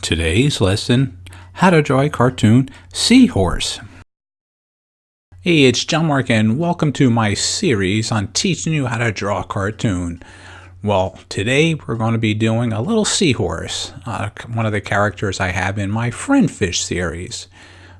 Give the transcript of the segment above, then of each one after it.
Today's lesson, how to draw a cartoon Seahorse. Hey, it's John-Marc and welcome to my series on teaching you how to draw a cartoon. Well, today we're going to be doing a little seahorse, one of the characters I have in my FriendFish series.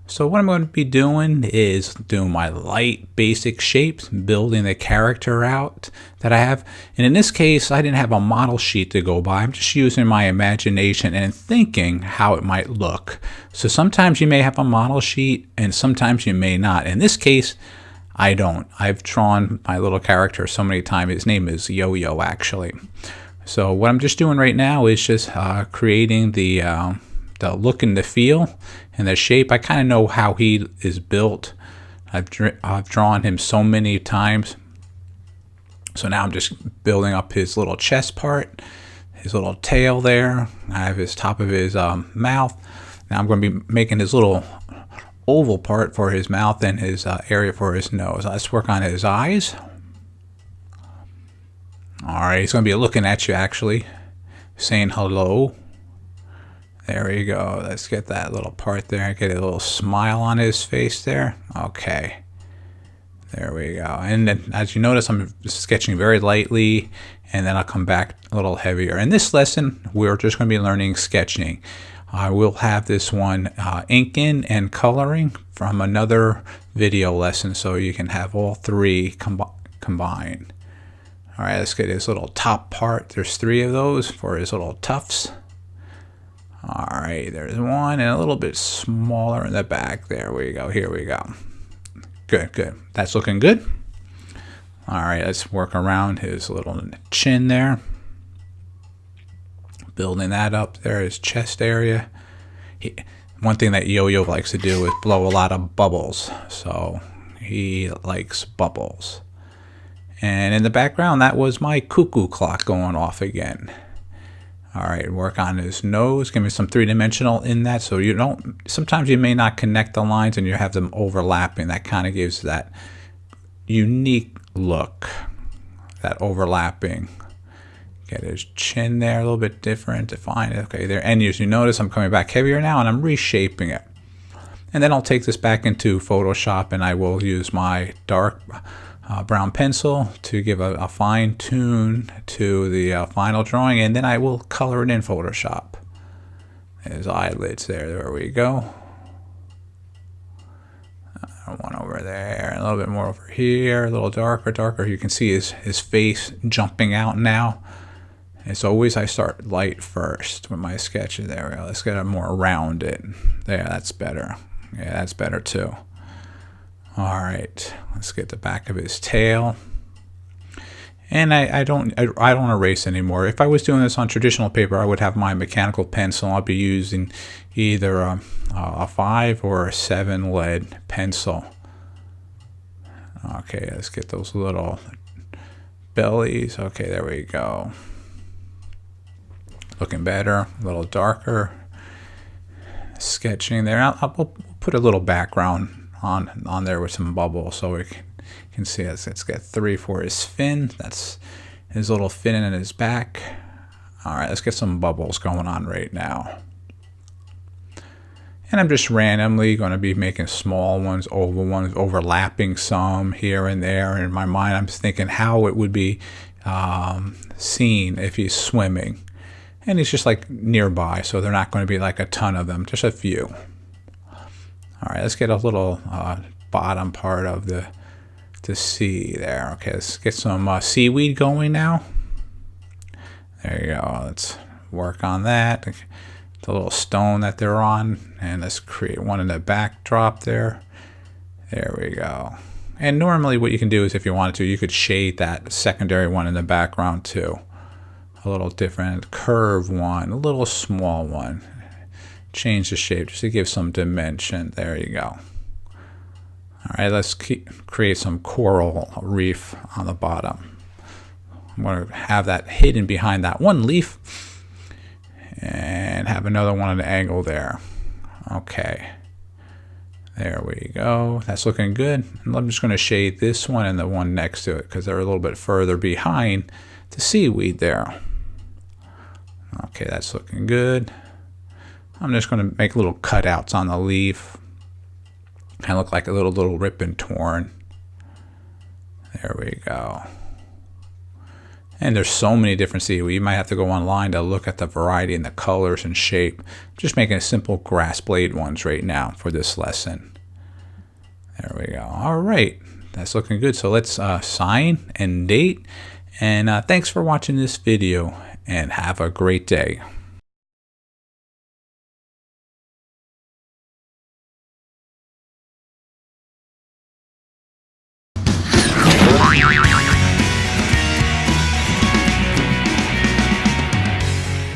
So what I'm going to be doing is doing my light basic shapes, building the character out that I have. And in this case, I didn't have a model sheet to go by. I'm just using my imagination and thinking how it might look. So sometimes you may have a model sheet and sometimes you may not. In this case, I don't. I've drawn my little character so many times. His name is Yo-Yo actually. So what I'm just doing right now is just creating the look and the feel and the shape. I kind of know how he is built. I've drawn him so many times. So now I'm just building up his little chest part, his little tail there. I have his top of his mouth. Now I'm going to be making his little oval part for his mouth and his area for his nose. Let's work on his eyes. Alright, he's going to be looking at you actually, saying hello. There we go. Let's get that little part there. Get a little smile on his face there. Okay. There we go. And then as you notice, I'm sketching very lightly, and then I'll come back a little heavier. In this lesson, we're just going to be learning sketching. I will have this one inking and coloring from another video lesson, so you can have all three combined. All right, let's get his little top part. There's 3 of those for his little tufts. All right, there's one and a little bit smaller in the back. There we go. Here we go. Good, good. That's looking good. All right, let's work around his little chin there. Building that up there, his chest area. One thing that Yo-Yo likes to do is blow a lot of bubbles. So he likes bubbles. And in the background, that was my cuckoo clock going off again. All right, work on his nose. Give me some three-dimensional in that, so you don't. Sometimes you may not connect the lines, and you have them overlapping. That kind of gives that unique look, that overlapping. Get his chin there a little bit different. Define it. Okay, there. And as you notice, I'm coming back heavier now, and I'm reshaping it. And then I'll take this back into Photoshop, and I will use my dark brown pencil to give a fine tune to the final drawing, and then I will color it in Photoshop. His eyelids there we go. One over there, a little bit more over here, a little darker. You can see his face jumping out now. As always, I start light first with my sketches. There we go. Let's get it more rounded. There, that's better. Yeah, that's better too. All right, let's get the back of his tail. And I don't erase anymore. If I was doing this on traditional paper, I would have my mechanical pencil. I'll be using either a 5 or a 7 lead pencil. Okay, let's get those little bellies. Okay, there we go. Looking better, a little darker. Sketching there. I'll put a little background on there with some bubbles, so we can see it. Let's get 3 for his fin. That's his little fin in his back. All right, let's get some bubbles going on right now. And I'm just randomly going to be making small ones, oval ones, overlapping some here and there. In my mind, I'm thinking how it would be seen if he's swimming. And he's just like nearby, so they're not going to be like a ton of them, just a few. All right, let's get a little bottom part of the sea there. Okay, let's get some seaweed going now. There you go. Let's work on that. The little stone that they're on, and let's create one in the backdrop there. There we go. And normally what you can do is, if you wanted to, you could shade that secondary one in the background too. A little different curve one, a little small one. Change the shape just to give some dimension. There you go. All right, let's create some coral reef on the bottom. I'm going to have that hidden behind that one leaf and have another one at an angle there. Okay, there we go. That's looking good. And I'm just going to shade this one and the one next to it because they're a little bit further behind the seaweed there. Okay, that's looking good. I'm just going to make little cutouts on the leaf. Kind of look like a little ribbon torn. There we go. And there's so many different seaweed. You might have to go online to look at the variety and the colors and shape. Just making simple grass blade ones right now for this lesson. There we go. All right, that's looking good. So let's sign and date. And thanks for watching this video, and have a great day.